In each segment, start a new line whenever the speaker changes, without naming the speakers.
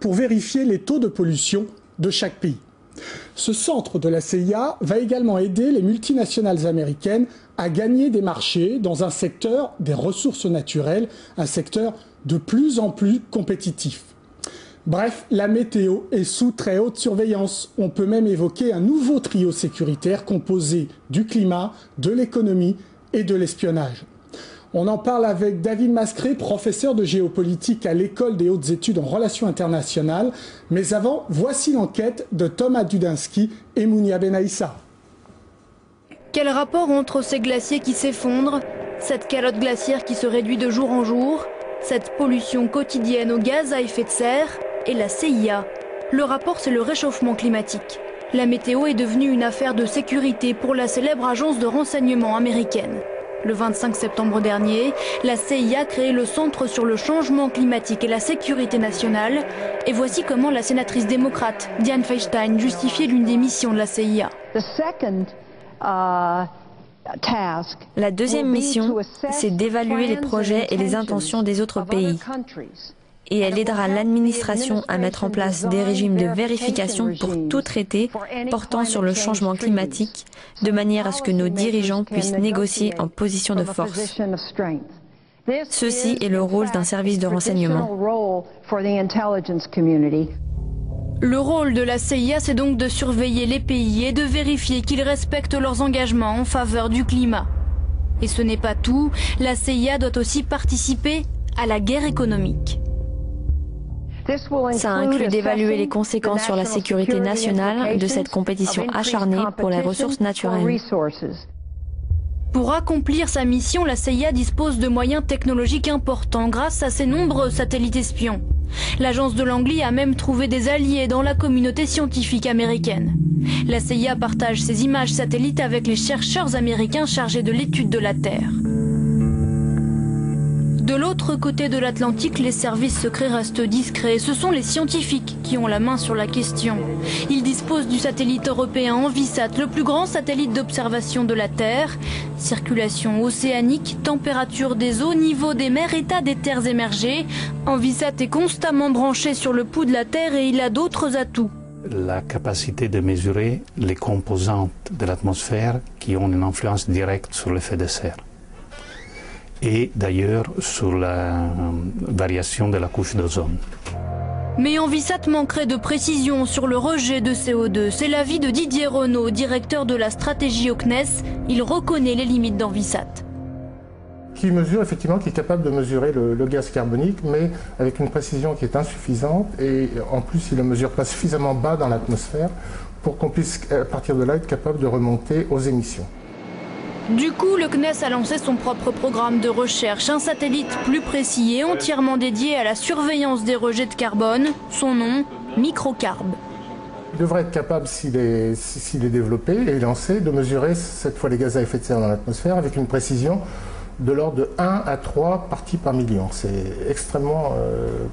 pour vérifier les taux de pollution de chaque pays. Ce centre de la CIA va également aider les multinationales américaines à gagner des marchés dans un secteur des ressources naturelles, un secteur de plus en plus compétitif. Bref, la météo est sous très haute surveillance. On peut même évoquer un nouveau trio sécuritaire composé du climat, de l'économie et de l'espionnage. On en parle avec David Mascret, professeur de géopolitique à l'École des hautes études en relations internationales. Mais avant, voici l'enquête de Thomas Dudinsky et Mounia Benaïssa.
Quel rapport entre ces glaciers qui s'effondrent, cette calotte glaciaire qui se réduit de jour en jour, cette pollution quotidienne aux gaz à effet de serre et la CIA? Le rapport, c'est le réchauffement climatique. La météo est devenue une affaire de sécurité pour la célèbre agence de renseignement américaine. Le 25 septembre dernier, la CIA a créé le Centre sur le changement climatique et la sécurité nationale. Et voici comment la sénatrice démocrate Dianne Feinstein justifiait l'une des missions de la CIA.
La deuxième mission, c'est d'évaluer les projets et les intentions des autres pays. Et elle aidera l'administration à mettre en place des régimes de vérification pour tout traité portant sur le changement climatique, de manière à ce que nos dirigeants puissent négocier en position de force. Ceci est le rôle d'un service de renseignement.
Le rôle de la CIA, c'est donc de surveiller les pays et de vérifier qu'ils respectent leurs engagements en faveur du climat. Et ce n'est pas tout, la CIA doit aussi participer à la guerre économique.
Ça inclut d'évaluer les conséquences sur la sécurité nationale de cette compétition acharnée pour les ressources naturelles.
Pour accomplir sa mission, la CIA dispose de moyens technologiques importants grâce à ses nombreux satellites espions. L'agence de Langley a même trouvé des alliés dans la communauté scientifique américaine. La CIA partage ses images satellites avec les chercheurs américains chargés de l'étude de la Terre. De l'autre côté de l'Atlantique, les services secrets restent discrets. Ce sont les scientifiques qui ont la main sur la question. Ils disposent du satellite européen Envisat, le plus grand satellite d'observation de la Terre. Circulation océanique, température des eaux, niveau des mers, état des terres émergées. Envisat est constamment branché sur le pouls de la Terre et il a d'autres atouts.
La capacité de mesurer les composantes de l'atmosphère qui ont une influence directe sur l'effet de serre. Et d'ailleurs sur la variation de la couche d'ozone.
Mais Envisat manquerait de précision sur le rejet de CO2. C'est l'avis de Didier Renaud, directeur de la stratégie au CNES. Il reconnaît les limites d'Envisat.
Qui mesure effectivement, qui est capable de mesurer le gaz carbonique, mais avec une précision qui est insuffisante. Et en plus, il ne le mesure pas suffisamment bas dans l'atmosphère pour qu'on puisse, à partir de là, être capable de remonter aux émissions.
Du coup, le CNES a lancé son propre programme de recherche, un satellite plus précis et entièrement dédié à la surveillance des rejets de carbone. Son nom, Microcarbe.
Il devrait être capable, s'il est développé et lancé, de mesurer cette fois les gaz à effet de serre dans l'atmosphère avec une précision de l'ordre de 1 à 3 parties par million. C'est extrêmement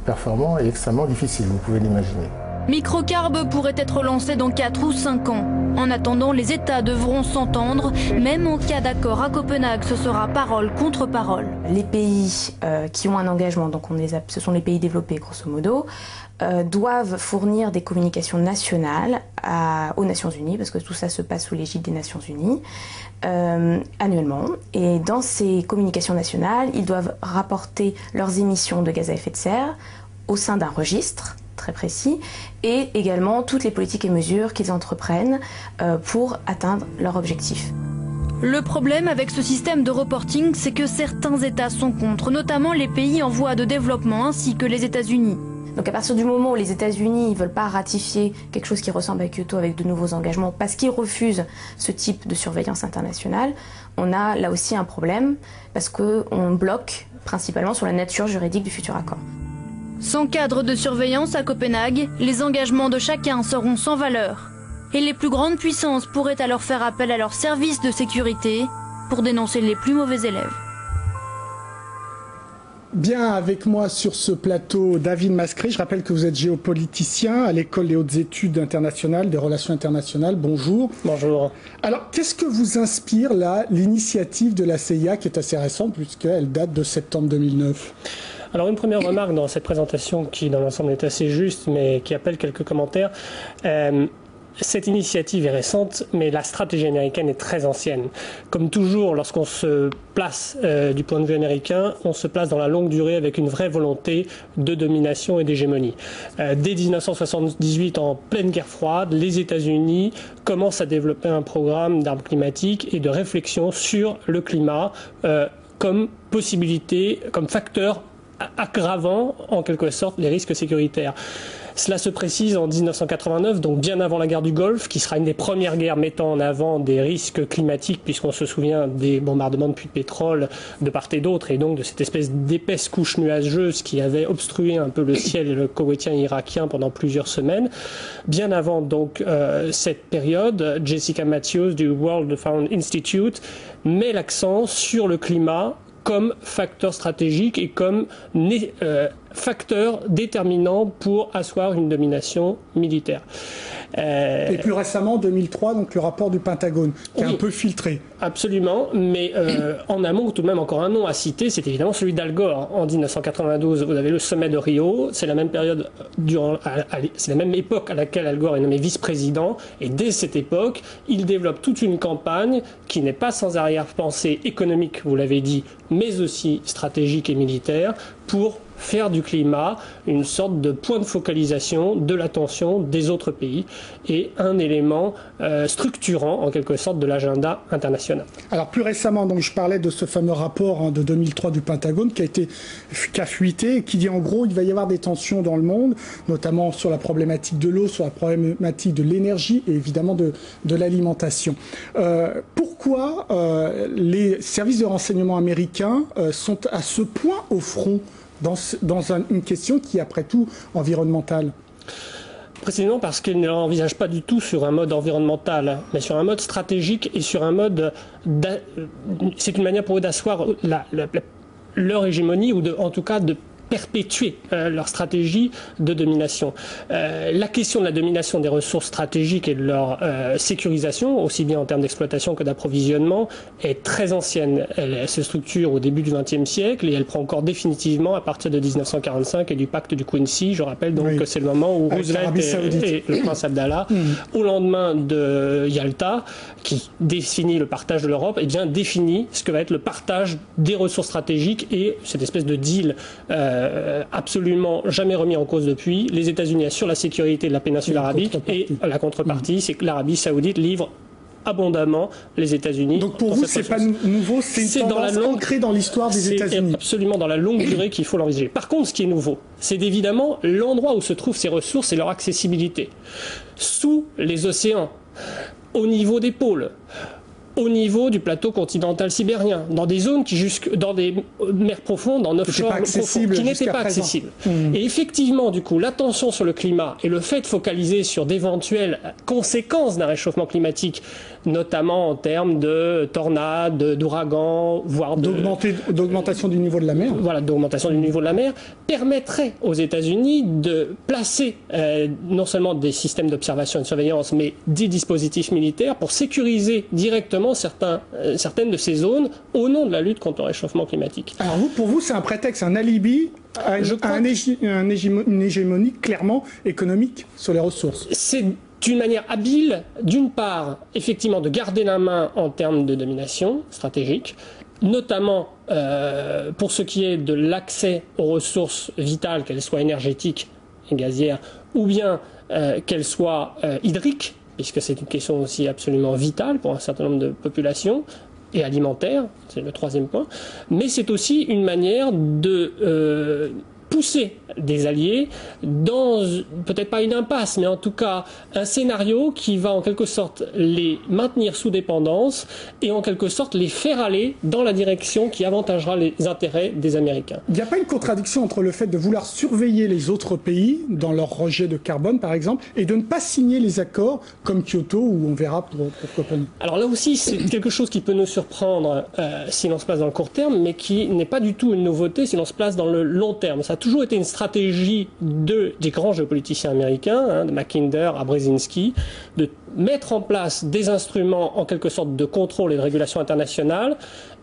performant et extrêmement difficile, vous pouvez l'imaginer.
Microcarbe pourrait être lancé dans 4 ou 5 ans. En attendant, les États devront s'entendre. Même en cas d'accord à Copenhague, ce sera parole contre parole.
Les pays qui ont un engagement, donc ce sont les pays développés grosso modo, doivent fournir des communications nationales aux Nations Unies, parce que tout ça se passe sous l'égide des Nations Unies, annuellement. Et dans ces communications nationales, ils doivent rapporter leurs émissions de gaz à effet de serre au sein d'un registre très précis, et également toutes les politiques et mesures qu'ils entreprennent pour atteindre leur objectif.
Le problème avec ce système de reporting, c'est que certains États sont contre, notamment les pays en voie de développement ainsi que les États-Unis.
Donc à partir du moment où les États-Unis ne veulent pas ratifier quelque chose qui ressemble à Kyoto avec de nouveaux engagements parce qu'ils refusent ce type de surveillance internationale, on a là aussi un problème parce qu'on bloque principalement sur la nature juridique du futur accord.
Sans cadre de surveillance à Copenhague, les engagements de chacun seront sans valeur. Et les plus grandes puissances pourraient alors faire appel à leurs services de sécurité pour dénoncer les plus mauvais élèves.
Bien, avec moi sur ce plateau, David Mascret. Je rappelle que vous êtes géopoliticien à l'École des hautes études internationales, des relations internationales. Bonjour.
Bonjour.
Alors, qu'est-ce que vous inspire là l'initiative de la CIA qui est assez récente puisqu'elle date de septembre 2009 ?
Alors une première remarque dans cette présentation qui dans l'ensemble est assez juste mais qui appelle quelques commentaires. Cette initiative est récente, mais la stratégie américaine est très ancienne. Comme toujours, lorsqu'on se place du point de vue américain, on se place dans la longue durée avec une vraie volonté de domination et d'hégémonie. Dès 1978, en pleine guerre froide, les États-Unis commencent à développer un programme d'armes climatiques et de réflexion sur le climat comme possibilité, comme facteur aggravant en quelque sorte les risques sécuritaires. Cela se précise en 1989, donc bien avant la guerre du Golfe, qui sera une des premières guerres mettant en avant des risques climatiques, puisqu'on se souvient des bombardements de puits de pétrole de part et d'autre, et donc de cette espèce d'épaisse couche nuageuse qui avait obstrué un peu le ciel koweïtien et irakien pendant plusieurs semaines. Bien avant donc cette période, Jessica Matthews du World Fund Institute met l'accent sur le climat comme facteur stratégique et comme facteur déterminant pour asseoir une domination militaire.
Et plus récemment, en 2003, donc le rapport du Pentagone, qui est un peu filtré.
Absolument, mais en amont, tout de même, encore un nom à citer, c'est évidemment celui d'Al Gore. En 1992, vous avez le sommet de Rio, c'est la même période, c'est la même époque à laquelle Al Gore est nommé vice-président, et dès cette époque, il développe toute une campagne qui n'est pas sans arrière-pensée économique, vous l'avez dit, mais aussi stratégique et militaire, pour faire du climat une sorte de point de focalisation de l'attention des autres pays et un élément structurant en quelque sorte de l'agenda international.
Alors plus récemment, donc je parlais de ce fameux rapport de 2003 du Pentagone qui a fuité et qui dit en gros il va y avoir des tensions dans le monde, notamment sur la problématique de l'eau, sur la problématique de l'énergie et évidemment de l'alimentation. Pourquoi les services de renseignement américains sont à ce point au front dans une question qui est après tout environnementale?
Précisément parce qu'ils ne l'envisagent pas du tout sur un mode environnemental, mais sur un mode stratégique et sur un mode... C'est une manière pour eux d'asseoir leur hégémonie ou en tout cas de perpétuer leur stratégie de domination. La question de la domination des ressources stratégiques et de leur sécurisation, aussi bien en termes d'exploitation que d'approvisionnement, est très ancienne. Elle se structure au début du XXe siècle et elle prend encore définitivement à partir de 1945 et du pacte du Quincy. Je rappelle donc que c'est le moment où Roosevelt et le prince Abdallah, au lendemain de Yalta, qui définit le partage de l'Europe, définit ce que va être le partage des ressources stratégiques et cette espèce de deal absolument jamais remis en cause depuis. Les États-Unis assurent la sécurité de la péninsule arabique et la contrepartie, c'est que l'Arabie saoudite livre abondamment les États-Unis.
Donc pour vous, c'est pas nouveau, c'est une tendance ancrée dans l'histoire des États-Unis.
C'est absolument dans la longue durée qu'il faut l'envisager. Par contre, ce qui est nouveau, c'est évidemment l'endroit où se trouvent ces ressources et leur accessibilité. Sous les océans, au niveau des pôles, au niveau du plateau continental sibérien, dans des zones dans des mers profondes, en offshore profondes, qui n'étaient pas accessibles. Et effectivement, du coup, l'attention sur le climat et le fait de focaliser sur d'éventuelles conséquences d'un réchauffement climatique, notamment en termes de tornades, d'ouragans, voire
d'augmentation du niveau de la mer.
Voilà, d'augmentation du niveau de la mer, permettrait aux États-Unis de placer non seulement des systèmes d'observation et de surveillance, mais des dispositifs militaires pour sécuriser directement certaines de ces zones au nom de la lutte contre le réchauffement climatique.
Alors pour vous, c'est un prétexte, un alibi à une hégémonie clairement économique sur les ressources.
C'est une manière habile, d'une part, effectivement, de garder la main en termes de domination stratégique, notamment pour ce qui est de l'accès aux ressources vitales, qu'elles soient énergétiques et gazières, ou bien qu'elles soient hydriques, puisque c'est une question aussi absolument vitale pour un certain nombre de populations, et alimentaire, c'est le troisième point, mais c'est aussi une manière de pousser des alliés dans, peut-être pas une impasse, mais en tout cas un scénario qui va en quelque sorte les maintenir sous dépendance et en quelque sorte les faire aller dans la direction qui avantagera les intérêts des Américains.
Il n'y a pas une contradiction entre le fait de vouloir surveiller les autres pays dans leur rejet de carbone par exemple et de ne pas signer les accords comme Kyoto où on verra pour Copenhague?
Alors là aussi c'est quelque chose qui peut nous surprendre si l'on se place dans le court terme mais qui n'est pas du tout une nouveauté si l'on se place dans le long terme. Ça a toujours été une stratégie des grands géopoliticiens américains, de Mackinder à Brzezinski, de mettre en place des instruments en quelque sorte de contrôle et de régulation internationale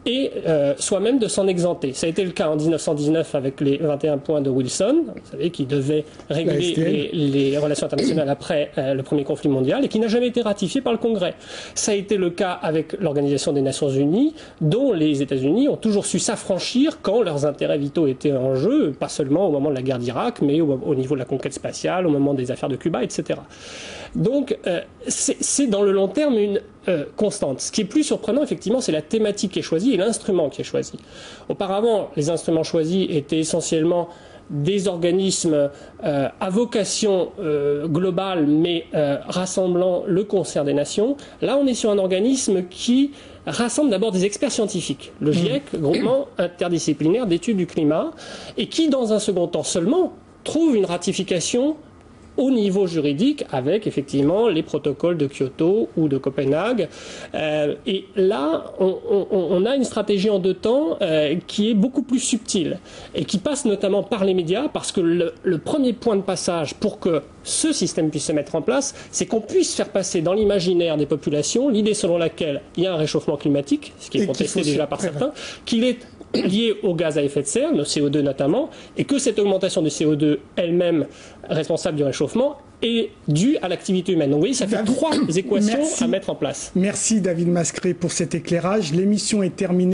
et soit même de s'en exempter. Ça a été le cas en 1919 avec les 21 points de Wilson, vous savez, qui devait réguler les relations internationales après le premier conflit mondial et qui n'a jamais été ratifié par le Congrès. Ça a été le cas avec l'Organisation des Nations Unies, dont les États-Unis ont toujours su s'affranchir quand leurs intérêts vitaux étaient en jeu, pas seulement au moment de la guerre d'Irak, mais au niveau de la conquête spatiale, au moment des affaires de Cuba, etc. Donc, c'est dans le long terme une constante. Ce qui est plus surprenant, effectivement, c'est la thématique qui est choisie et l'instrument qui est choisi. Auparavant, les instruments choisis étaient essentiellement des organismes à vocation globale, mais rassemblant le concert des nations. Là, on est sur un organisme qui rassemble d'abord des experts scientifiques, le GIEC, groupement interdisciplinaire d'études du climat, et qui, dans un second temps seulement, trouve une ratification au niveau juridique avec effectivement les protocoles de Kyoto ou de Copenhague. Et là, on a une stratégie en deux temps qui est beaucoup plus subtile et qui passe notamment par les médias, parce que le premier point de passage pour que ce système puisse se mettre en place, c'est qu'on puisse faire passer dans l'imaginaire des populations l'idée selon laquelle il y a un réchauffement climatique, ce qui est contesté déjà par certains, qu'il est lié aux gaz à effet de serre, le CO2 notamment, et que cette augmentation du CO2 elle-même responsable du réchauffement est due à l'activité humaine. Donc vous voyez, ça fait trois équations à mettre en place.
Merci David Mascret pour cet éclairage. L'émission est terminée.